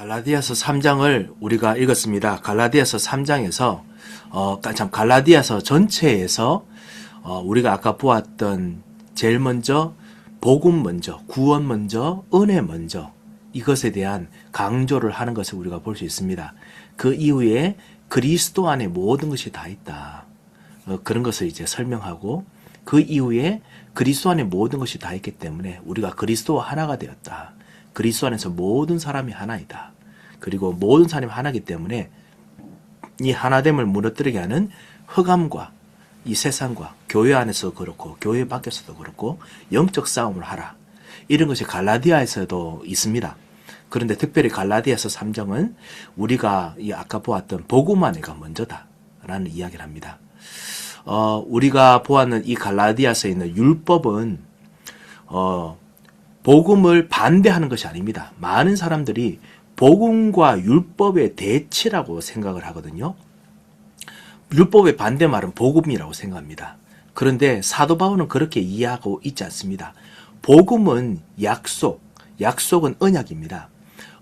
갈라디아서 3장을 우리가 읽었습니다. 갈라디아서 3장에서 갈라디아서 전체에서 우리가 아까 보았던 제일 먼저 복음 먼저, 구원 먼저, 은혜 먼저 이것에 대한 강조를 하는 것을 우리가 볼 수 있습니다. 그 이후에 그리스도 안에 모든 것이 다 있다. 그런 것을 이제 설명하고 그 이후에 그리스도 안에 모든 것이 다 있기 때문에 우리가 그리스도와 하나가 되었다. 그리스도 안에서 모든 사람이 하나이다. 그리고 모든 사람이 하나이기 때문에 이 하나됨을 무너뜨리게 하는 흑암과 이 세상과 교회 안에서도 그렇고 교회 밖에서도 그렇고 영적 싸움을 하라. 이런 것이 갈라디아에서도 있습니다. 그런데 특별히 갈라디아서 3장은 우리가 이 아까 보았던 복음 안에가 먼저다라는 이야기를 합니다. 우리가 보았는 이 갈라디아서에 있는 율법은 복음을 반대하는 것이 아닙니다. 많은 사람들이 복음과 율법의 대치라고 생각을 하거든요. 율법의 반대말은 복음이라고 생각합니다. 그런데 사도 바울은 그렇게 이해하고 있지 않습니다. 복음은 약속은 언약입니다.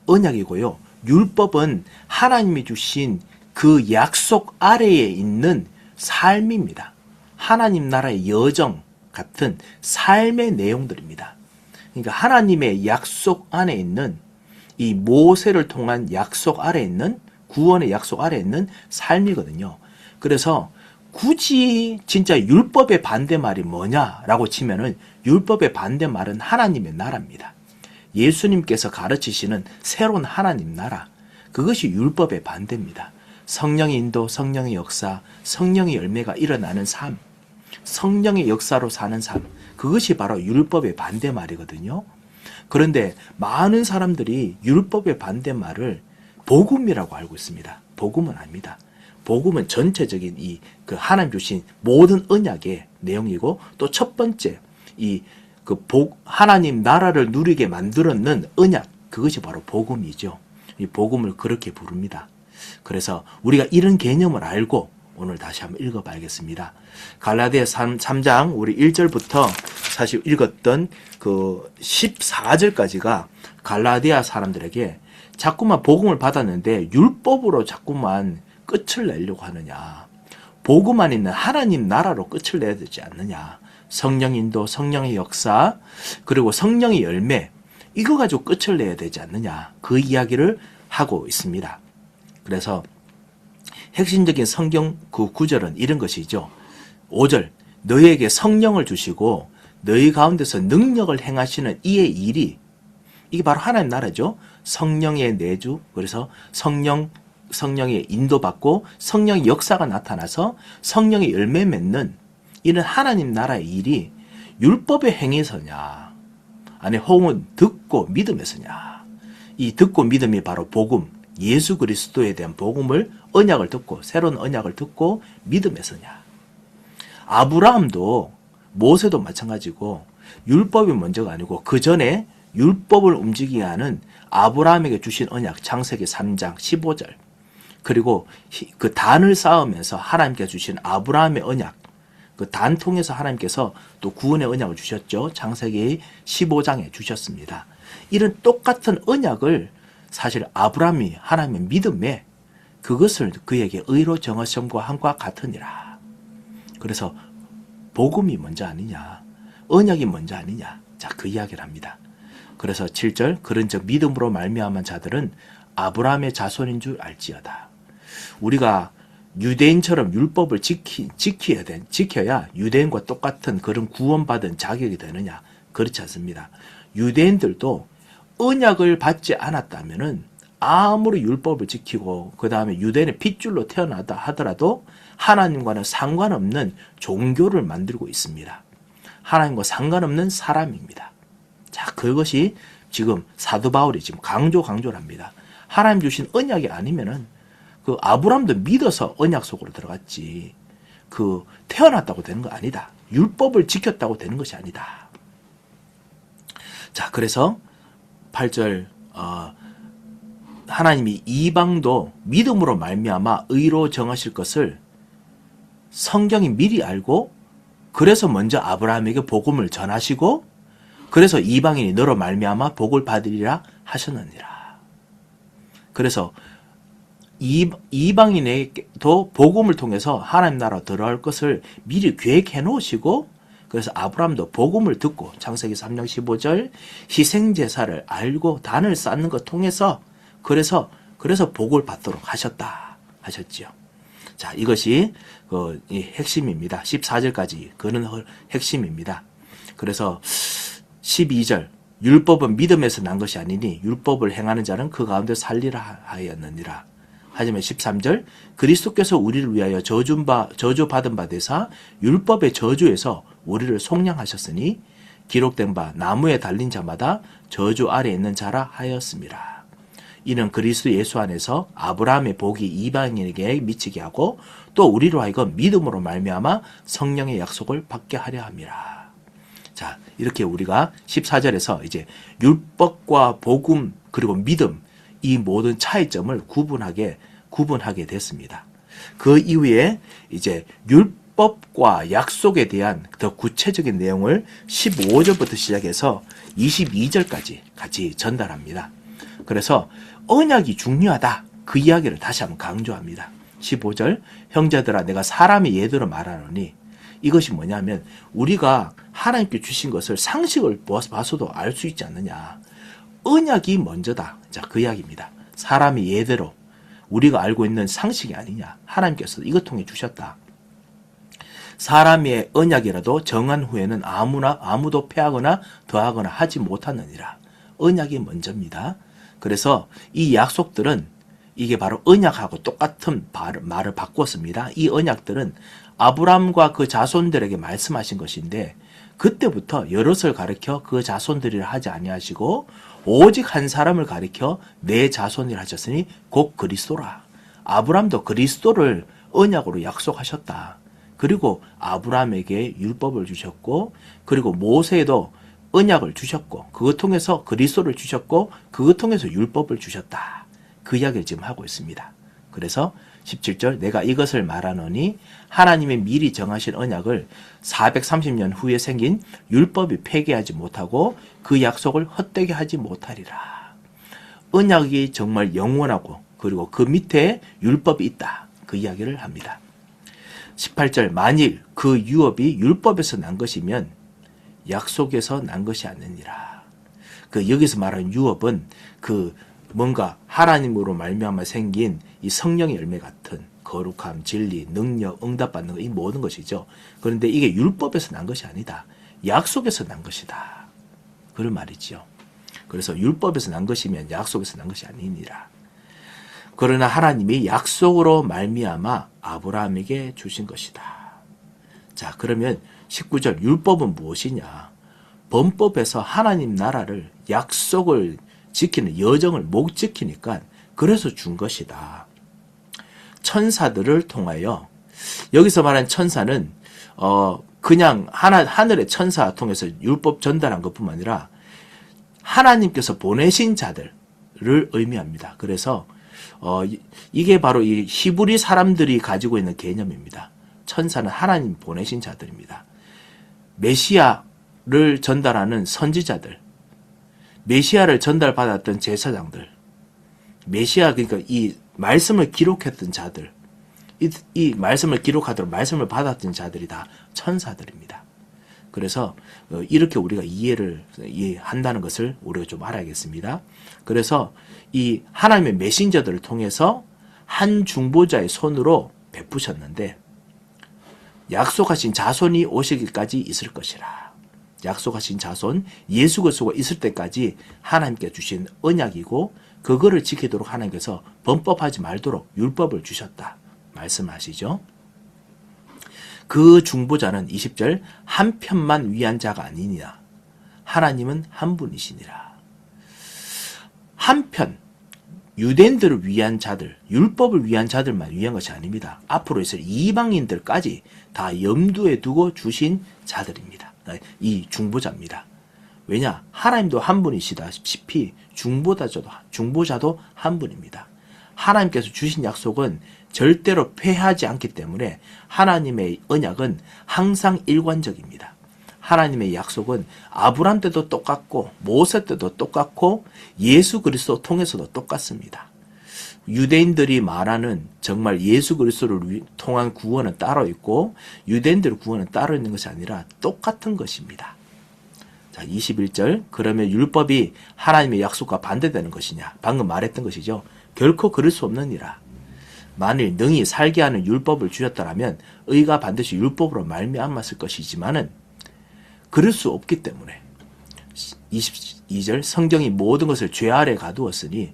언약이고요. 율법은 하나님이 주신 그 약속 아래에 있는 삶입니다. 하나님 나라의 여정 같은 삶의 내용들입니다. 그러니까 하나님의 약속 안에 있는 이 모세를 통한 약속 아래에 있는 구원의 약속 아래에 있는 삶이거든요. 그래서 굳이 진짜 율법의 반대말이 뭐냐라고 치면은 율법의 반대말은 하나님의 나라입니다. 예수님께서 가르치시는 새로운 하나님 나라, 그것이 율법의 반대입니다. 성령의 인도, 성령의 역사, 성령의 열매가 일어나는 삶, 성령의 역사로 사는 삶, 그것이 바로 율법의 반대말이거든요. 그런데 많은 사람들이 율법의 반대말을 복음이라고 알고 있습니다. 복음은 아닙니다. 복음은 전체적인 그 하나님 주신 모든 언약의 내용이고 또 첫 번째 하나님 나라를 누리게 만들었는 언약, 그것이 바로 복음이죠. 이 복음을 그렇게 부릅니다. 그래서 우리가 이런 개념을 알고 오늘 다시 한번 읽어봐야겠습니다. 갈라디아 3장 우리 1절부터 사실 읽었던 그 14절까지가 갈라디아 사람들에게 자꾸만 복음을 받았는데 율법으로 자꾸만 끝을 내려고 하느냐. 복음 안에 있는 하나님 나라로 끝을 내야 되지 않느냐. 성령 인도, 성령의 역사, 그리고 성령의 열매, 이거 가지고 끝을 내야 되지 않느냐. 그 이야기를 하고 있습니다. 그래서 핵심적인 성경 그 구절은 이런 것이죠. 5절, 너희에게 성령을 주시고 너희 가운데서 능력을 행하시는 이의 일이, 이게 바로 하나님 나라죠. 성령의 내주, 그래서 성령의 인도받고 성령의 역사가 나타나서 성령의 열매 맺는 이는 하나님 나라의 일이 율법의 행위에서냐, 아니 혹은 듣고 믿음에서냐. 이 듣고 믿음이 바로 복음, 예수 그리스도에 대한 복음을 언약을 듣고 새로운 언약을 듣고 믿음에서냐. 아브라함도 모세도 마찬가지고 율법이 먼저가 아니고 그 전에 율법을 움직이게 하는 아브라함에게 주신 언약, 창세기 3장 15절, 그리고 그 단을 쌓으면서 하나님께서 주신 아브라함의 언약, 그 단 통해서 하나님께서 또 구원의 언약을 주셨죠. 창세기 15장에 주셨습니다. 이런 똑같은 언약을 사실 아브라함이 하나님의 믿음에 그것을 그에게 의로 정하심과 함과 같으니라. 그래서 복음이 먼저 아니냐, 언약이 먼저 아니냐. 자, 그 이야기를 합니다. 그래서 7절, 그런즉 믿음으로 말미암은 자들은 아브라함의 자손인 줄 알지어다. 우리가 유대인처럼 율법을 지켜야 유대인과 똑같은 그런 구원받은 자격이 되느냐? 그렇지 않습니다. 유대인들도 언약을 받지 않았다면은 아무리 율법을 지키고 그 다음에 유대인의 핏줄로 태어나다 하더라도 하나님과는 상관없는 종교를 만들고 있습니다. 하나님과 상관없는 사람입니다. 자, 그것이 지금 사도 바울이 지금 강조를 합니다. 하나님 주신 언약이 아니면은 그 아브라함도 믿어서 언약 속으로 들어갔지. 그 태어났다고 되는 거 아니다. 율법을 지켰다고 되는 것이 아니다. 자, 그래서 8절 하나님이 이방도 믿음으로 말미암아 의로 정하실 것을 성경이 미리 알고 그래서 먼저 아브라함에게 복음을 전하시고 그래서 이방인이 너로 말미암아 복을 받으리라 하셨느니라. 그래서 이방인에게도 복음을 통해서 하나님 나라 들어갈 것을 미리 계획해 놓으시고, 그래서 아브라함도 복음을 듣고 창세기 3장 15절 희생제사를 알고 단을 쌓는 것 통해서 그래서 복을 받도록 하셨다 하셨지요. 자, 이것이 이 핵심입니다. 14절까지 그는 핵심입니다. 그래서 12절 율법은 믿음에서 난 것이 아니니 율법을 행하는 자는 그 가운데 살리라 하였느니라. 하지만 13절 그리스도께서 우리를 위하여 저주받은 바 되사 율법의 저주에서 우리를 속량하셨으니 기록된 바 나무에 달린 자마다 저주 아래에 있는 자라 하였습니다. 이는 그리스도 예수 안에서 아브라함의 복이 이방인에게 미치게 하고 또 우리로 하여금 믿음으로 말미암아 성령의 약속을 받게 하려 함이라. 자, 이렇게 우리가 14절에서 이제 율법과 복음 그리고 믿음 이 모든 차이점을 구분하게 됐습니다. 그 이후에 이제 율법과 약속에 대한 더 구체적인 내용을 15절부터 시작해서 22절까지 같이 전달합니다. 그래서 언약이 중요하다. 그 이야기를 다시 한번 강조합니다. 15절 형제들아 내가 사람의 예대로 말하노니 이것이 뭐냐면 우리가 하나님께 주신 것을 상식을 봐서도 알 수 있지 않느냐. 언약이 먼저다. 자, 그 이야기입니다. 사람의 예대로 우리가 알고 있는 상식이 아니냐. 하나님께서 이것 통해 주셨다. 사람의 언약이라도 정한 후에는 아무도 패하거나 더하거나 하지 못하느니라. 언약이 먼저입니다. 그래서 이 약속들은 이게 바로 언약하고 똑같은 말을 바꿨습니다. 이 언약들은 아브람과 그 자손들에게 말씀하신 것인데 그때부터 여럿을 가리켜 그 자손들이라 하지 아니하시고 오직 한 사람을 가리켜 내 자손이라 하셨으니 곧 그리스도라. 아브람도 그리스도를 언약으로 약속하셨다. 그리고 아브람에게 율법을 주셨고 그리고 모세에도 언약을 주셨고 그것 통해서 그리스도를 주셨고 그것 통해서 율법을 주셨다. 그 이야기를 지금 하고 있습니다. 그래서 17절 내가 이것을 말하노니 하나님의 미리 정하신 언약을 430년 후에 생긴 율법이 폐기하지 못하고 그 약속을 헛되게 하지 못하리라. 언약이 정말 영원하고 그리고 그 밑에 율법이 있다. 그 이야기를 합니다. 18절 만일 그 유업이 율법에서 난 것이면 약속에서 난 것이 아니니라. 여기서 말하는 유업은 뭔가 하나님으로 말미암아 생긴 이 성령의 열매 같은 거룩함, 진리, 능력, 응답받는 것, 이 모든 것이죠. 그런데 이게 율법에서 난 것이 아니다. 약속에서 난 것이다. 그런 말이죠. 그래서 율법에서 난 것이면 약속에서 난 것이 아니니라. 그러나 하나님이 약속으로 말미암아 아브라함에게 주신 것이다. 자, 그러면 19절 율법은 무엇이냐? 범법에서 하나님 나라를 약속을 지키는 여정을 못 지키니까 그래서 준 것이다. 천사들을 통하여 여기서 말한 천사는 그냥 하늘의 천사 통해서 율법 전달한 것뿐만 아니라 하나님께서 보내신 자들을 의미합니다. 그래서 이게 바로 이 히브리 사람들이 가지고 있는 개념입니다. 천사는 하나님 보내신 자들입니다. 메시아를 전달하는 선지자들, 메시아를 전달받았던 제사장들, 메시아 그러니까 이 말씀을 기록했던 자들, 이 말씀을 기록하도록 말씀을 받았던 자들이 다 천사들입니다. 그래서 이렇게 우리가 이해한다는 것을 우리가 좀 알아야겠습니다. 그래서 이 하나님의 메신저들을 통해서 한 중보자의 손으로 베푸셨는데 약속하신 자손이 오시기까지 있을 것이라. 약속하신 자손 예수 그리스도가 있을 때까지 하나님께 주신 언약이고 그거를 지키도록 하나님께서 범법하지 말도록 율법을 주셨다 말씀하시죠. 그 중보자는 20절 한 편만 위한 자가 아니니라. 하나님은 한 분이시니라. 한편 유대인들을 위한 자들, 율법을 위한 자들만 위한 것이 아닙니다. 앞으로 있을 이방인들까지 다 염두에 두고 주신 자들입니다. 이 중보자입니다. 왜냐? 하나님도 한 분이시다시피 중보자도 한 분입니다. 하나님께서 주신 약속은 절대로 폐하지 않기 때문에 하나님의 언약은 항상 일관적입니다. 하나님의 약속은 아브람 때도 똑같고 모세 때도 똑같고 예수 그리스도 통해서도 똑같습니다. 유대인들이 말하는 정말 예수 그리스도를 통한 구원은 따로 있고 유대인들의 구원은 따로 있는 것이 아니라 똑같은 것입니다. 자, 21절. 그러면 율법이 하나님의 약속과 반대되는 것이냐? 방금 말했던 것이죠. 결코 그럴 수 없느니라. 만일 능히 살게 하는 율법을 주셨더라면 의가 반드시 율법으로 말미암았을 것이지만은 그럴 수 없기 때문에 22절. 성경이 모든 것을 죄 아래 가두었으니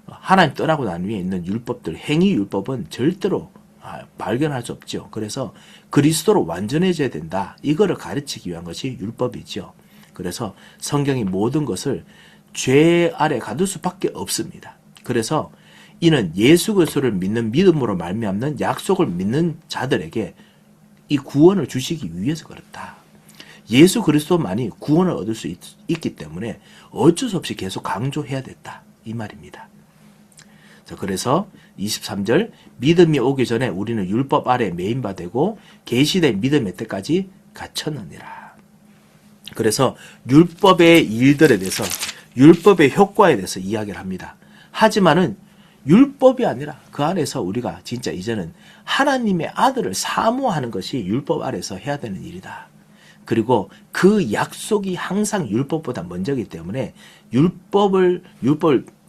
하나님 떠나고 난 위에 있는 율법들, 행위 율법은 절대로 발견할 수 없죠. 그래서 그리스도로 완전해져야 된다. 이거를 가르치기 위한 것이 율법이죠. 그래서 성경이 모든 것을 죄 아래 가둘 수밖에 없습니다. 그래서 이는 예수 그리스도를 믿는 믿음으로 말미암는 약속을 믿는 자들에게 이 구원을 주시기 위해서 그렇다. 예수 그리스도만이 구원을 얻을 수 있기 때문에 어쩔 수 없이 계속 강조해야 됐다. 이 말입니다. 자, 그래서 23절. 믿음이 오기 전에 우리는 율법 아래 매인바 되고 계시된 믿음의 때까지 갇혔느니라. 그래서 율법의 일들에 대해서, 율법의 효과에 대해서 이야기를 합니다. 하지만은 율법이 아니라 그 안에서 우리가 진짜 이제는 하나님의 아들을 사모하는 것이 율법 아래서 해야 되는 일이다. 그리고 그 약속이 항상 율법보다 먼저이기 때문에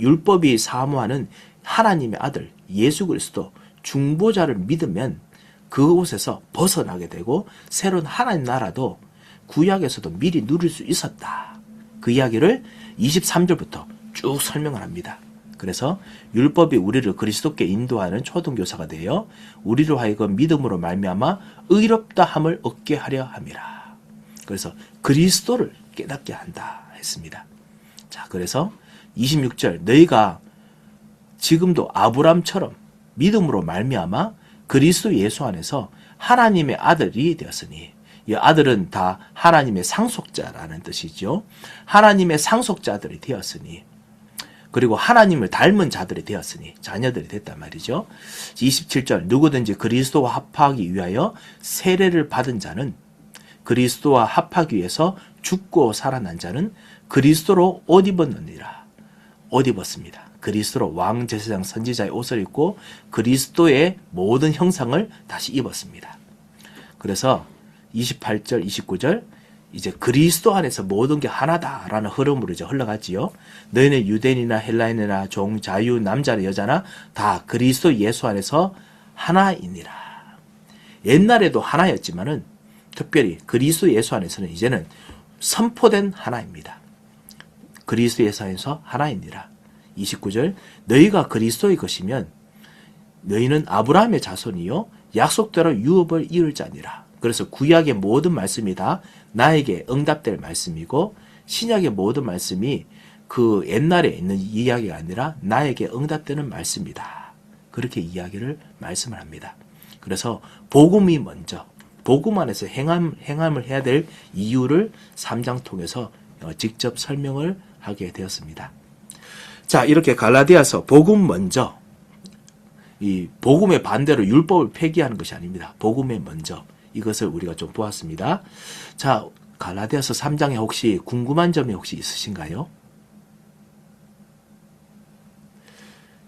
율법이 사모하는 하나님의 아들 예수 그리스도 중보자를 믿으면 그곳에서 벗어나게 되고 새로운 하나님 나라도 구약에서도 미리 누릴 수 있었다. 그 이야기를 23절부터 쭉 설명을 합니다. 그래서 율법이 우리를 그리스도께 인도하는 초등교사가 되어 우리로 하여금 믿음으로 말미암아 의롭다 함을 얻게 하려 함이라. 그래서 그리스도를 깨닫게 한다 했습니다. 자, 그래서 26절. 너희가 지금도 아브람처럼 믿음으로 말미암아 그리스도 예수 안에서 하나님의 아들이 되었으니, 이 아들은 다 하나님의 상속자라는 뜻이죠. 하나님의 상속자들이 되었으니, 그리고 하나님을 닮은 자들이 되었으니 자녀들이 됐단 말이죠. 27절. 누구든지 그리스도와 합하기 위하여 세례를 받은 자는, 그리스도와 합하기 위해서 죽고 살아난 자는 그리스도로 옷 입었느니라. 옷 입었습니다. 그리스도로 왕제사장 선지자의 옷을 입고 그리스도의 모든 형상을 다시 입었습니다. 그래서 28절, 29절. 이제 그리스도 안에서 모든 게 하나다라는 흐름으로 이제 흘러가지요. 너희는 유대인이나 헬라인이나 종, 자유, 남자나 여자나 다 그리스도 예수 안에서 하나이니라. 옛날에도 하나였지만은 특별히 그리스도 예수 안에서는 이제는 선포된 하나입니다. 그리스도 예수 안에서 하나이니라. 29절. 너희가 그리스도의 것이면 너희는 아브라함의 자손이요 약속대로 유업을 이을 자니라. 그래서 구약의 모든 말씀이 다 나에게 응답될 말씀이고 신약의 모든 말씀이 그 옛날에 있는 이야기가 아니라 나에게 응답되는 말씀이다. 그렇게 말씀을 합니다. 그래서 복음이 먼저, 복음 안에서 행함을 해야 될 이유를 3장 통해서 직접 설명을 하게 되었습니다. 자, 이렇게 갈라디아서 복음 먼저, 이 복음의 반대로 율법을 폐기하는 것이 아닙니다. 복음의 먼저. 이것을 우리가 좀 보았습니다. 자, 갈라디아서 3장에 혹시 궁금한 점이 혹시 있으신가요?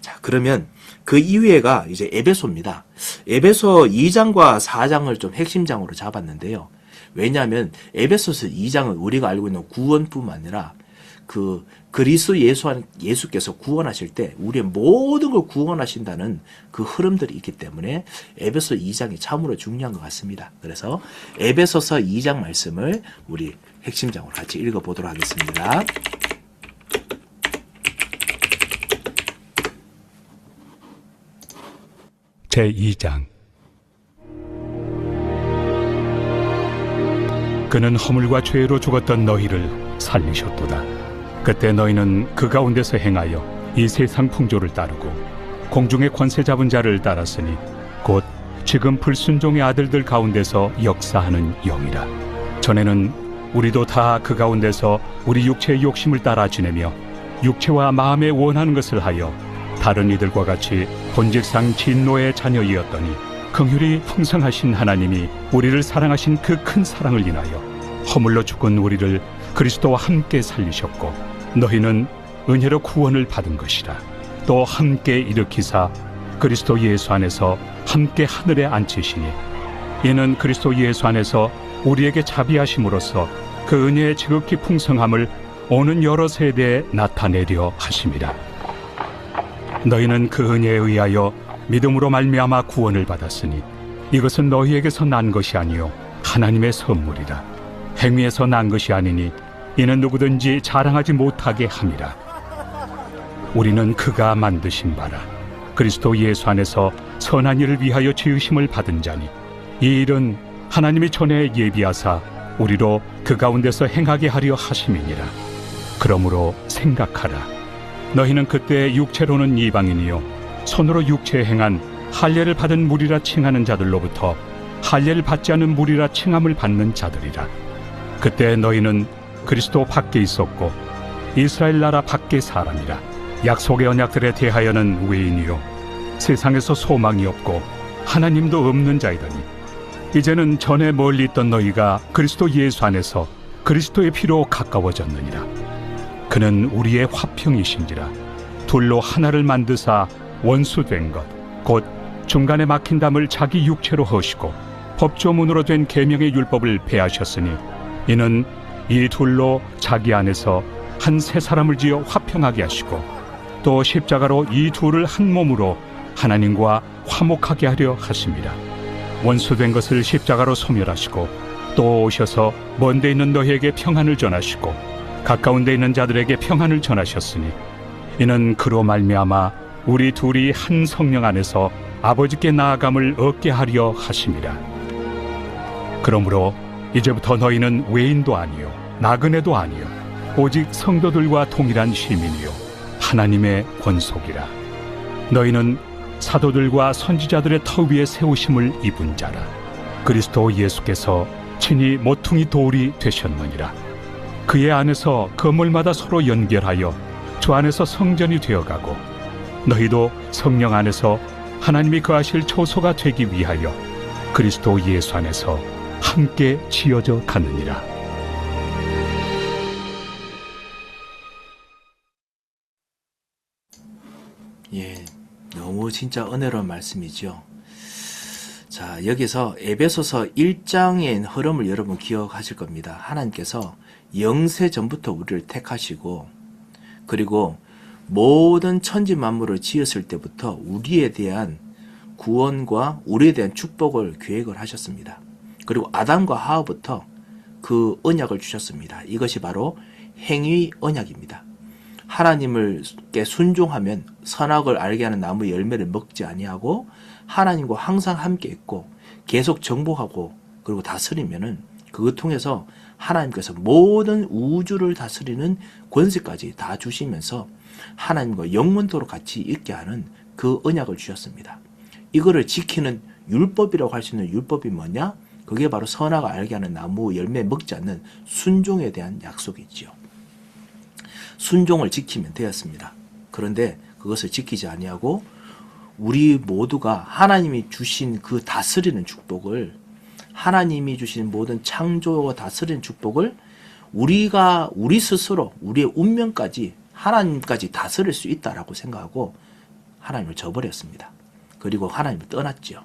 자, 그러면 그 이후에가 이제 에베소입니다. 에베소 2장과 4장을 좀 핵심장으로 잡았는데요. 왜냐하면 에베소서 2장은 우리가 알고 있는 구원뿐만 아니라 그 그리스도 예수께서 구원하실 때 우리의 모든 걸 구원하신다는 그 흐름들이 있기 때문에 에베소 2장이 참으로 중요한 것 같습니다. 그래서 에베소서 2장 말씀을 우리 핵심장으로 같이 읽어보도록 하겠습니다. 제2장. 그는 허물과 죄로 죽었던 너희를 살리셨도다. 그때 너희는 그 가운데서 행하여 이 세상 풍조를 따르고 공중의 권세 잡은 자를 따랐으니 곧 지금 불순종의 아들들 가운데서 역사하는 영이라. 전에는 우리도 다 그 가운데서 우리 육체의 욕심을 따라 지내며 육체와 마음에 원하는 것을 하여 다른 이들과 같이 본질상 진노의 자녀이었더니 긍휼이 풍성하신 하나님이 우리를 사랑하신 그 큰 사랑을 인하여 허물로 죽은 우리를 그리스도와 함께 살리셨고 너희는 은혜로 구원을 받은 것이라. 또 함께 일으키사 그리스도 예수 안에서 함께 하늘에 앉히시니 이는 그리스도 예수 안에서 우리에게 자비하심으로써 그 은혜의 지극히 풍성함을 오는 여러 세대에 나타내려 하심이라. 너희는 그 은혜에 의하여 믿음으로 말미암아 구원을 받았으니 이것은 너희에게서 난 것이 아니요 하나님의 선물이라. 행위에서 난 것이 아니니 이는 누구든지 자랑하지 못하게 함이라. 우리는 그가 만드신 바라 그리스도 예수 안에서 선한 일을 위하여 지으심을 받은 자니 이 일은 하나님이 전에 예비하사 우리로 그 가운데서 행하게 하려 하심이니라. 그러므로 생각하라. 너희는 그때 육체로는 이방인이요 손으로 육체에 행한 할례를 받은 무리라 칭하는 자들로부터 할례를 받지 않은 무리라 칭함을 받는 자들이라. 그때 너희는 그리스도 밖에 있었고 이스라엘 나라 밖의 사람이라. 약속의 언약들에 대하여는 외인이요 세상에서 소망이 없고 하나님도 없는 자이더니 이제는 전에 멀리 있던 너희가 그리스도 예수 안에서 그리스도의 피로 가까워졌느니라. 그는 우리의 화평이신지라. 둘로 하나를 만드사 원수된 것 곧 중간에 막힌 담을 자기 육체로 허시고 법조문으로 된 계명의 율법을 폐하셨으니 이는 이 둘로 자기 안에서 한 새 사람을 지어 화평하게 하시고 또 십자가로 이 둘을 한 몸으로 하나님과 화목하게 하려 하심이라. 원수된 것을 십자가로 소멸하시고 또 오셔서 먼 데 있는 너희에게 평안을 전하시고 가까운 데 있는 자들에게 평안을 전하셨으니 이는 그로 말미암아 우리 둘이 한 성령 안에서 아버지께 나아감을 얻게 하려 하심이라. 그러므로 이제부터 너희는 외인도 아니요 나그네도 아니요 오직 성도들과 동일한 시민이요 하나님의 권속이라. 너희는 사도들과 선지자들의 터 위에 세우심을 입은 자라. 그리스도 예수께서 친히 모퉁이 돌이 되셨느니라. 그의 안에서 건물마다 서로 연결하여 주 안에서 성전이 되어가고 너희도 성령 안에서 하나님이 거하실 초소가 되기 위하여 그리스도 예수 안에서 함께 지어져 가느니라. 예, 너무 진짜 은혜로운 말씀이죠. 자, 여기서 에베소서 1장의 흐름을 여러분 기억하실 겁니다. 하나님께서 영세 전부터 우리를 택하시고 그리고 모든 천지 만물을 지었을 때부터 우리에 대한 구원과 우리에 대한 축복을 계획을 하셨습니다. 그리고 아담과 하와부터 그 언약을 주셨습니다. 이것이 바로 행위 언약입니다. 하나님께 순종하면 선악을 알게 하는 나무 열매를 먹지 아니하고 하나님과 항상 함께 있고 계속 정복하고 그리고 다스리면은 그것 통해서 하나님께서 모든 우주를 다스리는 권세까지 다 주시면서 하나님과 영원토록 같이 있게 하는 그 언약을 주셨습니다. 이거를 지키는 율법이라고 할 수 있는 율법이 뭐냐? 그게 바로 선악을 알게 하는 나무 열매 먹지 않는 순종에 대한 약속이지요. 순종을 지키면 되었습니다. 그런데 그것을 지키지 아니하고 우리 모두가 하나님이 주신 그 다스리는 축복을 하나님이 주신 모든 창조와 다스리는 축복을 우리가 우리 스스로 우리의 운명까지 하나님까지 다스릴 수 있다라고 생각하고 하나님을 저버렸습니다. 그리고 하나님을 떠났죠.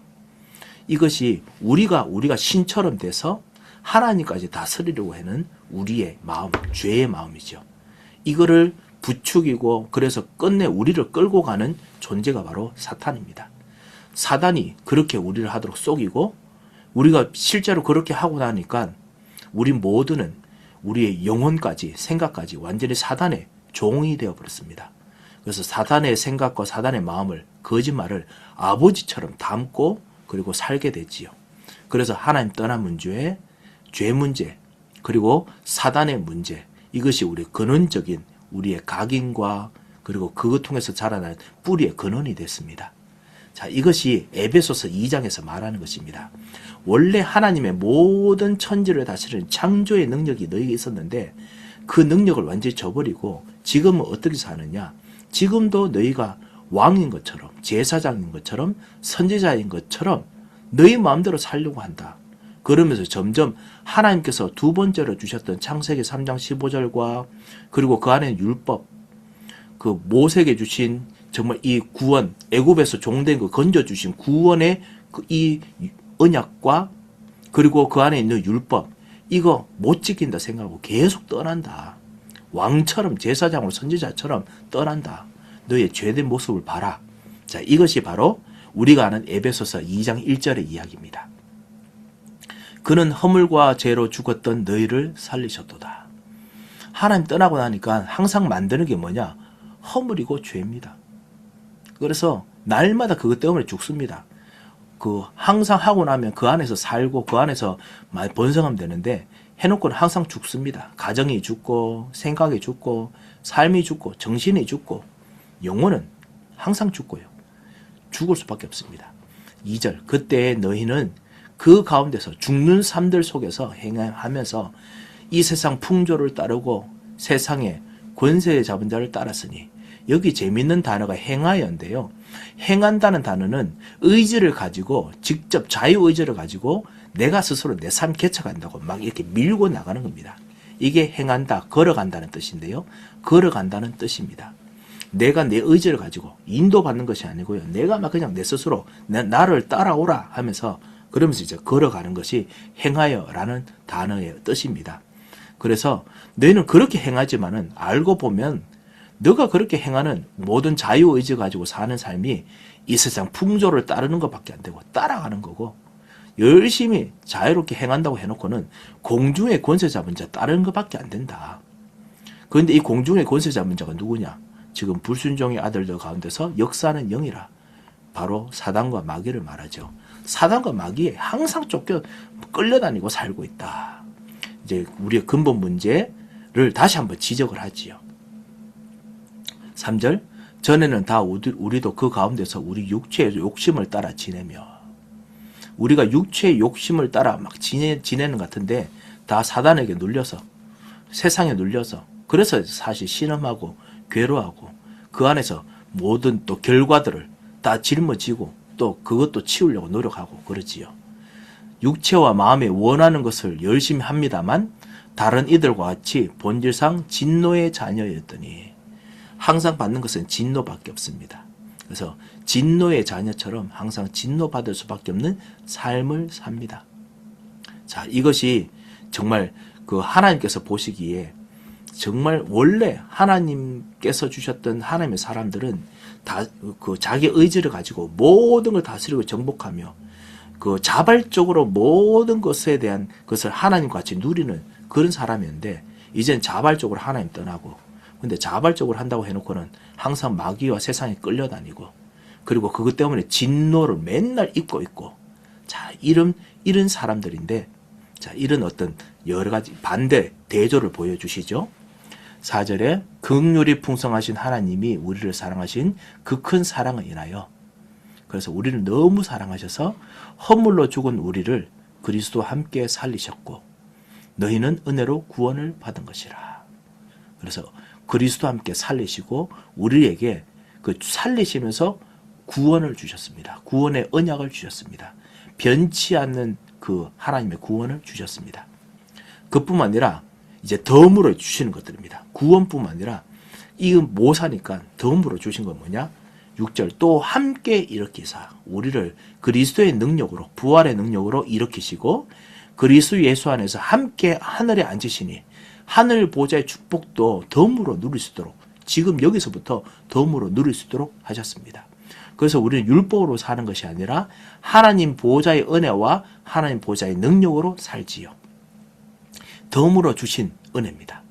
이것이 우리가 신처럼 돼서 하나님까지 다스리려고 하는 우리의 마음, 죄의 마음이죠. 이거를 부추기고 그래서 끝내 우리를 끌고 가는 존재가 바로 사탄입니다. 사단이 그렇게 우리를 하도록 속이고 우리가 실제로 그렇게 하고 나니까 우리 모두는 우리의 영혼까지 생각까지 완전히 사단의 종이 되어버렸습니다. 그래서 사단의 생각과 사단의 마음을 거짓말을 아버지처럼 담고 그리고 살게 되지요. 그래서 하나님 떠난 문제, 죄 문제, 그리고 사단의 문제, 이것이 우리 근원적인 우리의 각인과 그리고 그것 통해서 자라나는 뿌리의 근원이 됐습니다. 자, 이것이 에베소서 2장에서 말하는 것입니다. 원래 하나님의 모든 천지를 다스리는 창조의 능력이 너희에게 있었는데 그 능력을 완전히 저버리고 지금은 어떻게 사느냐? 지금도 너희가 왕인 것처럼 제사장인 것처럼 선지자인 것처럼 너희 마음대로 살려고 한다. 그러면서 점점 하나님께서 두 번째로 주셨던 창세기 3장 15절과 그리고 그 안에 율법, 그 모세에게 주신 정말 이 구원, 애굽에서 종된 그 건져주신 구원의 이 언약과 그리고 그 안에 있는 율법, 이거 못 지킨다 생각하고 계속 떠난다. 왕처럼 제사장으로 선지자처럼 떠난다. 너의 죄된 모습을 봐라. 자, 이것이 바로 우리가 아는 에베소서 2장 1절의 이야기입니다. 그는 허물과 죄로 죽었던 너희를 살리셨도다. 하나님 떠나고 나니까 항상 만드는 게 뭐냐? 허물이고 죄입니다. 그래서 날마다 그것 때문에 죽습니다. 항상 하고 나면 그 안에서 살고 그 안에서 많이 번성하면 되는데 해놓고는 항상 죽습니다. 가정이 죽고 생각이 죽고 삶이 죽고 정신이 죽고 영혼은 항상 죽고요. 죽을 수밖에 없습니다. 2절 그때 너희는 그 가운데서 죽는 삶들 속에서 행하면서 이 세상 풍조를 따르고 세상의 권세 잡은 자를 따랐으니 여기 재밌는 단어가 행하여인데요. 행한다는 단어는 의지를 가지고 직접 자유의지를 가지고 내가 스스로 내 삶 개척한다고 막 이렇게 밀고 나가는 겁니다. 이게 행한다, 걸어간다는 뜻인데요. 걸어간다는 뜻입니다. 내가 내 의지를 가지고 인도받는 것이 아니고요. 내가 막 그냥 내 스스로 나를 따라오라 하면서 그러면서 이제 걸어가는 것이 행하여라는 단어의 뜻입니다. 그래서 너희는 그렇게 행하지만은 알고 보면 너가 그렇게 행하는 모든 자유의지 가지고 사는 삶이 이 세상 풍조를 따르는 것밖에 안 되고 따라가는 거고 열심히 자유롭게 행한다고 해놓고는 공중의 권세 잡은 자 따르는 것밖에 안 된다. 그런데 이 공중의 권세 잡은 자가 누구냐? 지금 불순종의 아들들 가운데서 역사하는 영이라 바로 사단과 마귀를 말하죠. 사단과 마귀에 항상 끌려다니고 살고 있다. 이제 우리의 근본 문제를 다시 한번 지적을 하지요. 3절 전에는 다 우리도 그 가운데서 우리 육체의 욕심을 따라 지내며 우리가 육체의 욕심을 따라 막 지내는 것 같은데 다 사단에게 눌려서 세상에 눌려서 그래서 사실 신음하고 괴로워하고 그 안에서 모든 또 결과들을 다 짊어지고 또 그것도 치우려고 노력하고 그러지요. 육체와 마음에 원하는 것을 열심히 합니다만 다른 이들과 같이 본질상 진노의 자녀였더니 항상 받는 것은 진노밖에 없습니다. 그래서 진노의 자녀처럼 항상 진노받을 수밖에 없는 삶을 삽니다. 자, 이것이 정말 그 하나님께서 보시기에 정말 원래 하나님께서 주셨던 하나님의 사람들은 다 그 자기 의지를 가지고 모든 걸 다스리고 정복하며 그 자발적으로 모든 것에 대한 것을 하나님과 같이 누리는 그런 사람이었는데 이젠 자발적으로 하나님 떠나고 근데 자발적으로 한다고 해놓고는 항상 마귀와 세상에 끌려다니고 그리고 그것 때문에 진노를 맨날 입고 있고 자 이런 사람들인데 자 이런 어떤 여러 가지 반대 대조를 보여주시죠. 4절에 긍휼이 풍성하신 하나님이 우리를 사랑하신 그 큰 사랑을 인하여 그래서 우리를 너무 사랑하셔서 허물로 죽은 우리를 그리스도와 함께 살리셨고 너희는 은혜로 구원을 받은 것이라. 그래서 그리스도와 함께 살리시고 우리에게 그 살리시면서 구원을 주셨습니다. 구원의 언약을 주셨습니다. 변치 않는 그 하나님의 구원을 주셨습니다. 그뿐만 아니라 이제 덤으로 주시는 것들입니다. 구원뿐만 아니라 이건 못 사니까 덤으로 주신 건 뭐냐? 6절 또 함께 일으키사 우리를 그리스도의 능력으로 부활의 능력으로 일으키시고 그리스도 예수 안에서 함께 하늘에 앉으시니 하늘 보좌의 축복도 덤으로 누릴 수 있도록 지금 여기서부터 덤으로 누릴 수 있도록 하셨습니다. 그래서 우리는 율법으로 사는 것이 아니라 하나님 보좌의 은혜와 하나님 보좌의 능력으로 살지요. 덤으로 주신 은혜입니다.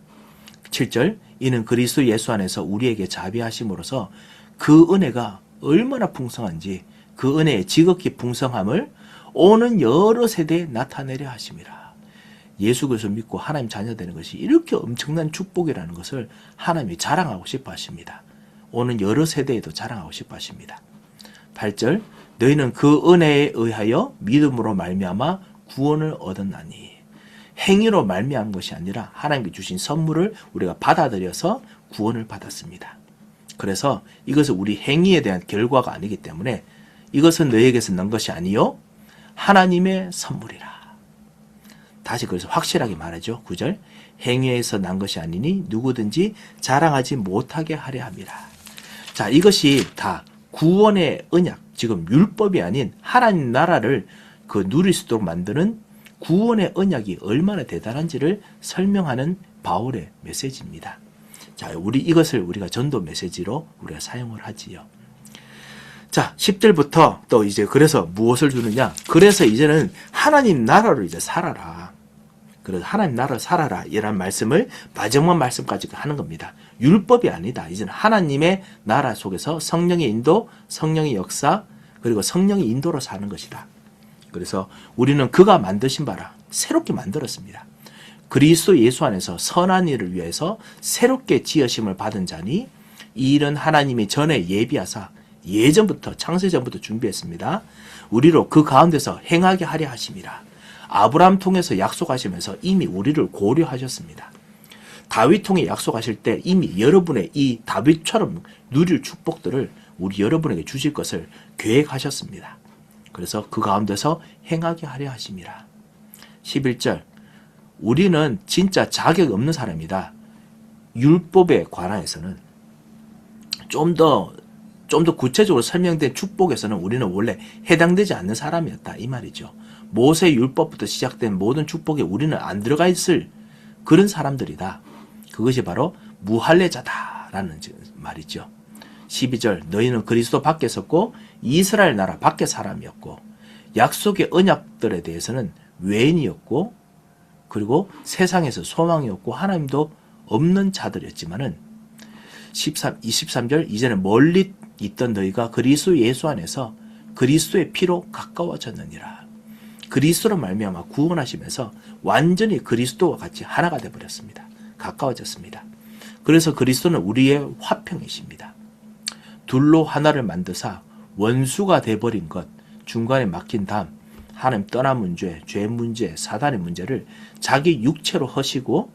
7절 이는 그리스도 예수 안에서 우리에게 자비하심으로써 그 은혜가 얼마나 풍성한지 그 은혜의 지극히 풍성함을 오는 여러 세대에 나타내려 하심이라. 예수 그리스도 믿고 하나님 자녀 되는 것이 이렇게 엄청난 축복이라는 것을 하나님이 자랑하고 싶어 하십니다. 오는 여러 세대에도 자랑하고 싶어 하십니다. 8절 너희는 그 은혜에 의하여 믿음으로 말미암아 구원을 얻었나니 행위로 말미암은 것이 아니라 하나님께 주신 선물을 우리가 받아들여서 구원을 받았습니다. 그래서 이것은 우리 행위에 대한 결과가 아니기 때문에 이것은 너희에게서 난 것이 아니요 하나님의 선물이라. 다시 그래서 확실하게 말하죠. 9절 행위에서 난 것이 아니니 누구든지 자랑하지 못하게 하려 함이라. 자, 이것이 다 구원의 언약, 지금 율법이 아닌 하나님 나라를 누릴 수 있도록 만드는 구원의 언약이 얼마나 대단한지를 설명하는 바울의 메시지입니다. 자, 이것을 우리가 전도 메시지로 우리가 사용을 하지요. 자, 10절부터 또 이제 그래서 무엇을 주느냐? 그래서 이제는 하나님 나라로 이제 살아라. 그래서 하나님 나라로 살아라. 이런 말씀을 마지막 말씀까지 하는 겁니다. 율법이 아니다. 이제는 하나님의 나라 속에서 성령의 인도, 성령의 역사, 그리고 성령의 인도로 사는 것이다. 그래서 우리는 그가 만드신 바라 새롭게 만들었습니다. 그리스도 예수 안에서 선한 일을 위해서 새롭게 지으심을 받은 자니 이 일은 하나님이 전에 예비하사 예전부터 창세전부터 준비했습니다. 우리로 그 가운데서 행하게 하려 하심이라. 아브라함 통해서 약속하시면서 이미 우리를 고려하셨습니다. 다윗 통해 약속하실 때 이미 여러분의 이 다윗처럼 누릴 축복들을 우리 여러분에게 주실 것을 계획하셨습니다. 그래서 그 가운데서 행하게 하려 하심이라. 11절 우리는 진짜 자격 없는 사람이다. 율법에 관하여서는 좀 더 구체적으로 설명된 축복에서는 우리는 원래 해당되지 않는 사람이었다. 이 말이죠. 모세 율법부터 시작된 모든 축복에 우리는 안 들어가 있을 그런 사람들이다. 그것이 바로 무할례자다라는 말이죠. 12절 너희는 그리스도 밖에 섰고 이스라엘 나라 밖의 사람이었고 약속의 언약들에 대해서는 외인이었고 그리고 세상에서 소망이 없고 하나님도 없는 자들이었지만은 23절 이제는 멀리 있던 너희가 그리스도 예수 안에서 그리스도의 피로 가까워졌느니라. 그리스도로 말미암아 구원하시면서 완전히 그리스도와 같이 하나가 되어버렸습니다. 가까워졌습니다. 그래서 그리스도는 우리의 화평이십니다. 둘로 하나를 만드사 원수가 돼버린 것 중간에 막힌 담 하나님 떠난 문제, 죄 문제, 사단의 문제를 자기 육체로 허시고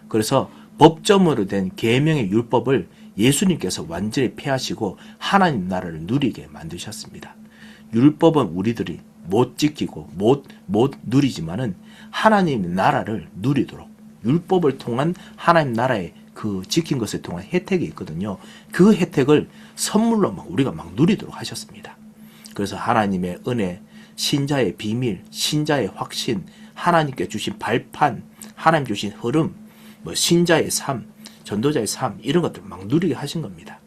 그래서 법점으로 된 계명의 율법을 예수님께서 완전히 폐하시고 하나님 나라를 누리게 만드셨습니다. 율법은 우리들이 못 지키고 못 누리지만은 하나님 나라를 누리도록 율법을 통한 하나님 나라의 그 지킨 것을 통한 혜택이 있거든요. 그 혜택을 선물로 우리가 누리도록 하셨습니다. 그래서 하나님의 은혜, 신자의 비밀, 신자의 확신, 하나님께 주신 발판, 하나님 주신 흐름, 신자의 삶, 전도자의 삶 이런 것들 누리게 하신 겁니다.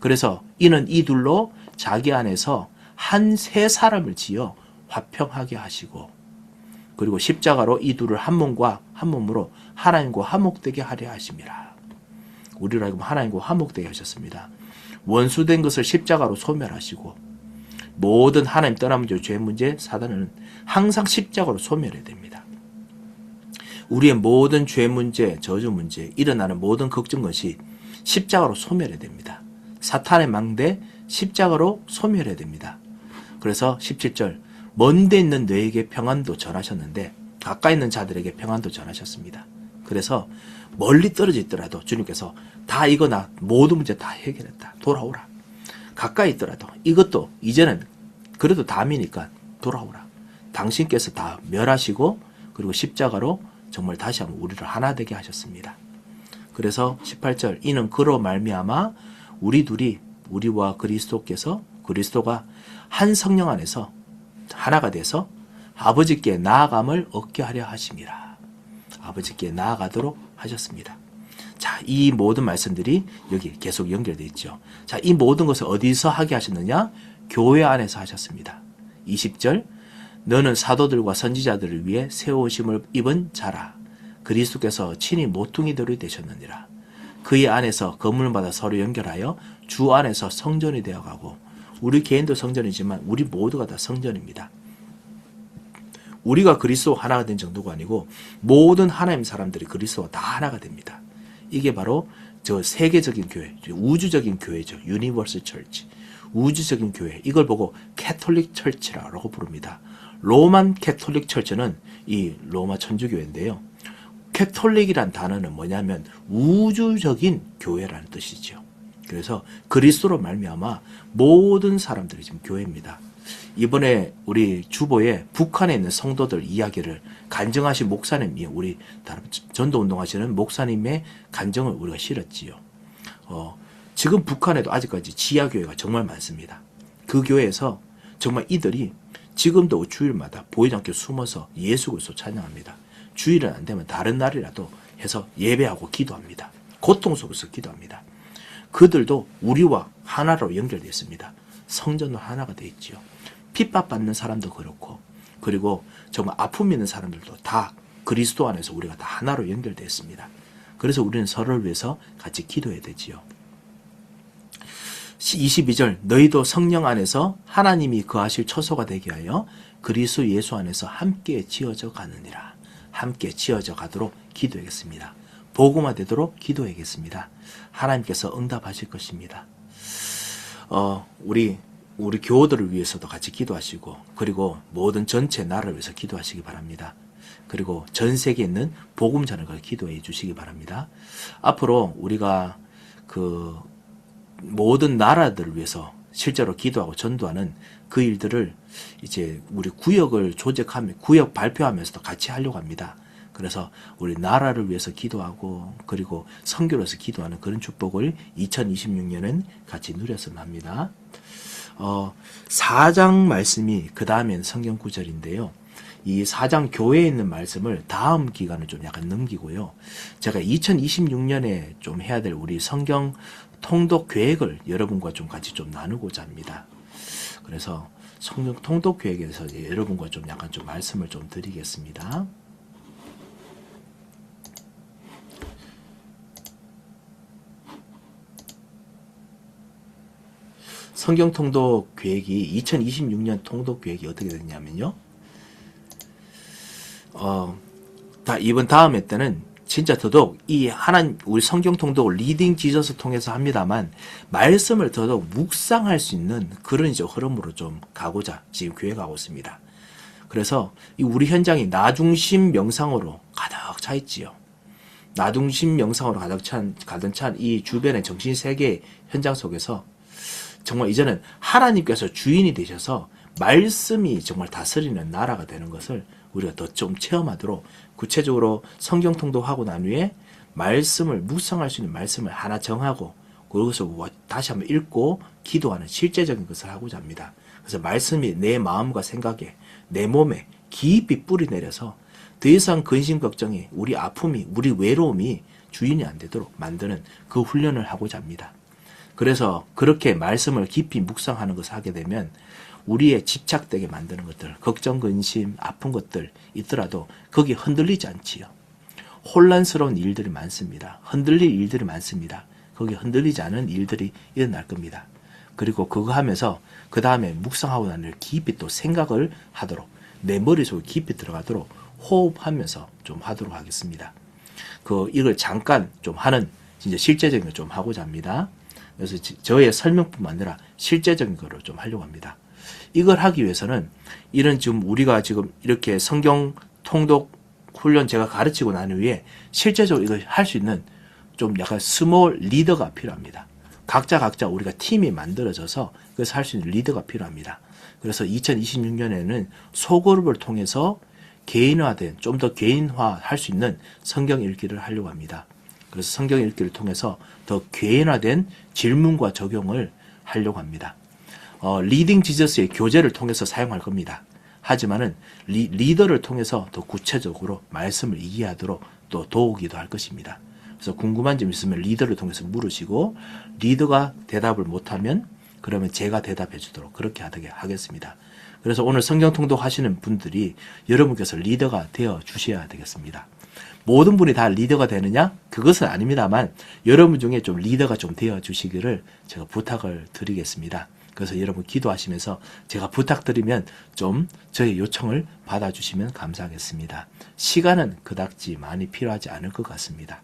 그래서 이는 이 둘로 자기 안에서 한 세 사람을 지어 화평하게 하시고 그리고 십자가로 이 둘을 한 몸으로 하나님과 화목되게 하려 하심이라. 우리로 하여금 하나님과 화목되게 하셨습니다. 원수된 것을 십자가로 소멸하시고 모든 하나님 떠난 문제, 죄 문제, 사단은 항상 십자가로 소멸해야 됩니다. 우리의 모든 죄 문제, 저주 문제, 일어나는 모든 걱정 것이 십자가로 소멸해야 됩니다. 사탄의 망대 십자가로 소멸해야 됩니다. 그래서 17절 먼 데 있는 너에게 평안도 전하셨는데 가까이 있는 자들에게 평안도 전하셨습니다. 그래서 멀리 떨어져 있더라도 주님께서 다 이거 모든 문제 다 해결했다. 돌아오라. 가까이 있더라도 이것도 이제는 그래도 담이니까 돌아오라. 당신께서 다 멸하시고 그리고 십자가로 정말 다시 한번 우리를 하나 되게 하셨습니다. 그래서 18절 이는 그로 말미암아 우리와 그리스도가 한 성령 안에서 하나가 돼서 아버지께 나아감을 얻게 하려 하심이라. 아버지께 나아가도록 하셨습니다. 자, 이 모든 말씀들이 여기 계속 연결되어 있죠. 자, 이 모든 것을 어디서 하게 하셨느냐? 교회 안에서 하셨습니다. 20절 너는 사도들과 선지자들을 위해 세우심을 입은 자라. 그리스도께서 친히 모퉁이들이 되셨느니라. 그의 안에서 건물마다 서로 연결하여 주 안에서 성전이 되어가고 우리 개인도 성전이지만 우리 모두가 다 성전입니다. 우리가 그리스도 하나가 된 정도가 아니고 모든 하나님 사람들이 그리스도와 다 하나가 됩니다. 이게 바로 저 세계적인 교회, 우주적인 교회죠. 유니버설 철치. 우주적인 교회. 이걸 보고 캐톨릭 철치라고 부릅니다. 로만 캐톨릭 철치는 이 로마 천주교회인데요. 캐톨릭이란 단어는 뭐냐면 우주적인 교회라는 뜻이죠. 그래서 그리스도로 말미암아 모든 사람들이 지금 교회입니다. 이번에 우리 주보에 북한에 있는 성도들 이야기를 간증하신 목사님이 우리 전도 운동하시는 목사님의 간증을 우리가 실었지요. 지금 북한에도 아직까지 지하교회가 정말 많습니다. 그 교회에서 정말 이들이 지금도 주일마다 보이지 않게 숨어서 예수 그리스도 찬양합니다. 주일은 안 되면 다른 날이라도 해서 예배하고 기도합니다. 고통스러워서 기도합니다. 그들도 우리와 하나로 연결되어 있습니다. 성전으로 하나가 되어 있지요. 핍박받는 사람도 그렇고, 그리고 정말 아픔 있는 사람들도 다 그리스도 안에서 우리가 다 하나로 연결되어 있습니다. 그래서 우리는 서로를 위해서 같이 기도해야 되지요. 22절 너희도 성령 안에서 하나님이 거하실 처소가 되게 하여 그리스도 예수 안에서 함께 지어져 가느니라. 함께 지어져 가도록 기도하겠습니다. 복음화 되도록 기도하겠습니다. 하나님께서 응답하실 것입니다. 우리 교우들을 위해서도 같이 기도하시고, 그리고 모든 전체 나라를 위해서 기도하시기 바랍니다. 그리고 전 세계에 있는 복음 전을 기도해 주시기 바랍니다. 앞으로 우리가 그 모든 나라들을 위해서 실제로 기도하고 전도하는 그 일들을 이제 우리 구역을 조직하며 구역 발표하면서도 같이 하려고 합니다. 그래서 우리 나라를 위해서 기도하고, 그리고 선교를 위해서 기도하는 그런 축복을 2026년엔 같이 누렸으면 합니다. 4장 말씀이 그 다음엔 성경 구절인데요. 이 4장 교회에 있는 말씀을 다음 기간을 좀 약간 넘기고요. 제가 2026년에 좀 해야 될 우리 성경 통독 계획을 여러분과 좀 같이 좀 나누고자 합니다. 그래서 성경 통독 계획에 대해서 여러분과 좀 약간 좀 말씀을 좀 드리겠습니다. 성경 통독 계획이 2026년 통독 계획이 어떻게 됐냐면요. 이번 다음 해 때는 진짜 더더욱 우리 성경 통독을 리딩 지저스 통해서 합니다만, 말씀을 더더욱 묵상할 수 있는 그런 이제 흐름으로 좀 가고자 지금 계획하고 있습니다. 그래서 우리 현장이 나중심 명상으로 가득 차 있지요. 나중심 명상으로 가득 찬 이 주변의 정신세계 현장 속에서 정말 이제는 하나님께서 주인이 되셔서 말씀이 정말 다스리는 나라가 되는 것을 우리가 더 좀 체험하도록, 구체적으로 성경 통독하고 난 후에 말씀을 묵상할 수 있는 말씀을 하나 정하고, 그것을 다시 한번 읽고 기도하는 실제적인 것을 하고자 합니다. 그래서 말씀이 내 마음과 생각에, 내 몸에 깊이 뿌리 내려서 더 이상 근심 걱정이, 우리 아픔이, 우리 외로움이 주인이 안 되도록 만드는 그 훈련을 하고자 합니다. 그래서 그렇게 말씀을 깊이 묵상하는 것을 하게 되면 우리의 집착되게 만드는 것들, 걱정, 근심, 아픈 것들 있더라도 거기에 흔들리지 않지요. 혼란스러운 일들이 많습니다. 흔들릴 일들이 많습니다. 거기에 흔들리지 않은 일들이 일어날 겁니다. 그리고 그거 하면서 그 다음에 묵상하고 난 후에 깊이 또 생각을 하도록, 내 머릿속에 깊이 들어가도록 호흡하면서 좀 하도록 하겠습니다. 이걸 잠깐 좀 하는 진짜 실제적인 걸 좀 하고자 합니다. 그래서 저의 설명뿐만 아니라 실제적인 거를 좀 하려고 합니다. 이걸 하기 위해서는 지금 우리가 지금 이렇게 성경 통독 훈련 제가 가르치고 난 후에 실제적으로 이걸 할 수 있는 좀 약간 스몰 리더가 필요합니다. 각자 우리가 팀이 만들어져서 그래서 할 수 있는 리더가 필요합니다. 그래서 2026년에는 소그룹을 통해서 개인화된, 좀 더 개인화할 수 있는 성경 읽기를 하려고 합니다. 그래서 성경 읽기를 통해서 더 개인화된 질문과 적용을 하려고 합니다. 리딩 지저스의 교재를 통해서 사용할 겁니다. 하지만은 리더를 통해서 더 구체적으로 말씀을 이해하도록 또 도우기도 할 것입니다. 그래서 궁금한 점 있으면 리더를 통해서 물으시고, 리더가 대답을 못하면 그러면 제가 대답해 주도록 그렇게 하겠습니다. 그래서 오늘 성경 통독 하시는 분들이 여러분께서 리더가 되어 주셔야 되겠습니다. 모든 분이 다 리더가 되느냐? 그것은 아닙니다만 여러분 중에 좀 리더가 좀 되어 주시기를 제가 부탁을 드리겠습니다. 그래서 여러분 기도하시면서 제가 부탁드리면 좀 저의 요청을 받아주시면 감사하겠습니다. 시간은 그닥지 많이 필요하지 않을 것 같습니다.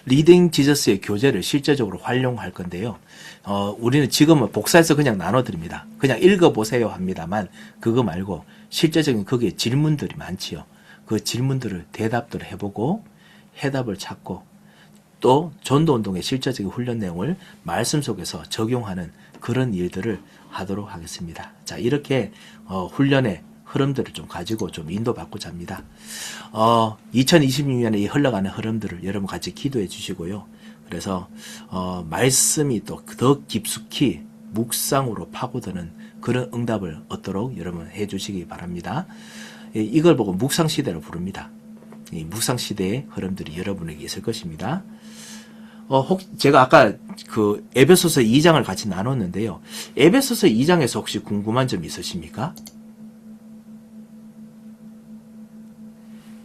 리딩 지저스의 교재를 실제적으로 활용할 건데요. 우리는 지금은 복사해서 그냥 나눠드립니다. 그냥 읽어보세요 합니다만 그거 말고 실제적인 거기에 질문들이 많지요. 그 질문들을 대답들을 해보고 해답을 찾고 또 전도운동의 실제적인 훈련 내용을 말씀 속에서 적용하는 그런 일들을 하도록 하겠습니다. 자, 이렇게 훈련의 흐름들을 좀 가지고 좀 인도받고자 합니다. 2026년에 이 흘러가는 흐름들을 여러분 같이 기도해 주시고요. 그래서 말씀이 또 더 깊숙이 묵상으로 파고드는 그런 응답을 얻도록 여러분 해주시기 바랍니다. 이걸 보고 묵상시대로 부릅니다. 이 묵상시대의 흐름들이 여러분에게 있을 것입니다. 제가 아까 그 에베소서 2장을 같이 나눴는데요. 에베소서 2장에서 혹시 궁금한 점 있으십니까?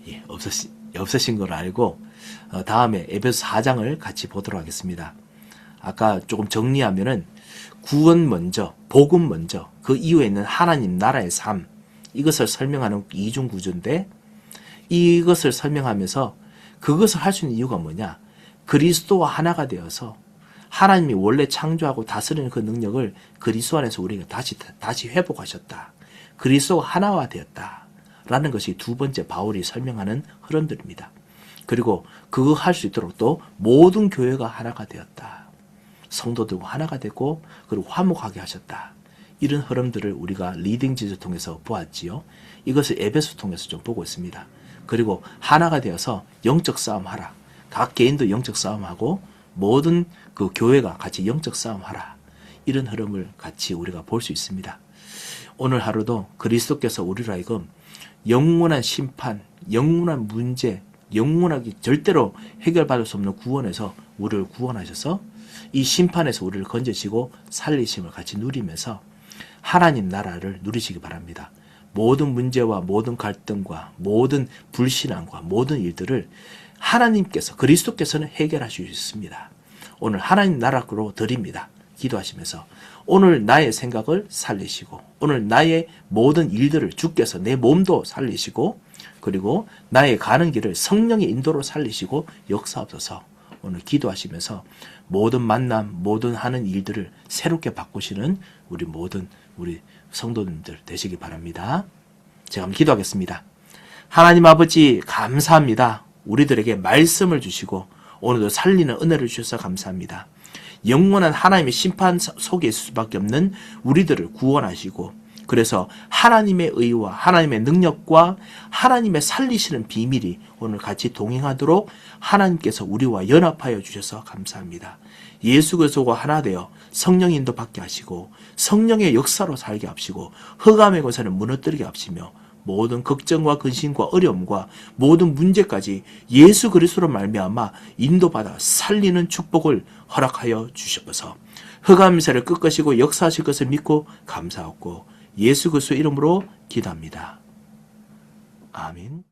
예, 없으신 걸 알고 다음에 에베소 4장을 같이 보도록 하겠습니다. 아까 조금 정리하면은 구원 먼저, 복음 먼저, 그 이후에 있는 하나님 나라의 삶, 이것을 설명하는 이중 구조인데, 이것을 설명하면서 그것을 할 수 있는 이유가 뭐냐? 그리스도와 하나가 되어서 하나님이 원래 창조하고 다스리는 그 능력을 그리스도 안에서 우리가 다시 회복하셨다. 그리스도와 하나가 되었다. 라는 것이 두 번째 바울이 설명하는 흐름들입니다. 그리고 그거 할 수 있도록 또 모든 교회가 하나가 되었다. 성도들과 하나가 되고 그리고 화목하게 하셨다. 이런 흐름들을 우리가 리딩지를 통해서 보았지요. 이것을 에베소 통해서 좀 보고 있습니다. 그리고 하나가 되어서 영적 싸움하라. 각 개인도 영적 싸움하고 모든 그 교회가 같이 영적 싸움하라. 이런 흐름을 같이 우리가 볼 수 있습니다. 오늘 하루도 그리스도께서 우리로 하여금 영원한 심판, 영원한 문제, 영원하게 절대로 해결받을 수 없는 구원에서 우리를 구원하셔서 이 심판에서 우리를 건져시고 살리심을 같이 누리면서 하나님 나라를 누리시기 바랍니다. 모든 문제와 모든 갈등과 모든 불신앙과 모든 일들을 하나님께서 그리스도께서는 해결하실 수 있습니다. 오늘 하나님 나라로 드립니다. 기도하시면서 오늘 나의 생각을 살리시고 오늘 나의 모든 일들을 주께서 내 몸도 살리시고 그리고 나의 가는 길을 성령의 인도로 살리시고 역사하옵소서. 오늘 기도하시면서 모든 만남, 모든 하는 일들을 새롭게 바꾸시는 우리 성도님들 되시기 바랍니다. 제가 한번 기도하겠습니다. 하나님 아버지 감사합니다. 우리들에게 말씀을 주시고 오늘도 살리는 은혜를 주셔서 감사합니다. 영원한 하나님의 심판 속에 있을 수밖에 없는 우리들을 구원하시고 그래서 하나님의 의와 하나님의 능력과 하나님의 살리시는 비밀이 오늘 같이 동행하도록 하나님께서 우리와 연합하여 주셔서 감사합니다. 예수 그리스도와 하나 되어 성령 인도 받게 하시고 성령의 역사로 살게 하시고 흑암의 권세를 무너뜨리게 하시며 모든 걱정과 근심과 어려움과 모든 문제까지 예수 그리스도로 말미암아 인도받아 살리는 축복을 허락하여 주셔서 흑암의 세를 끄끄시고 역사하실 것을 믿고 감사하고 예수 그리스도 이름으로 기도합니다. 아멘.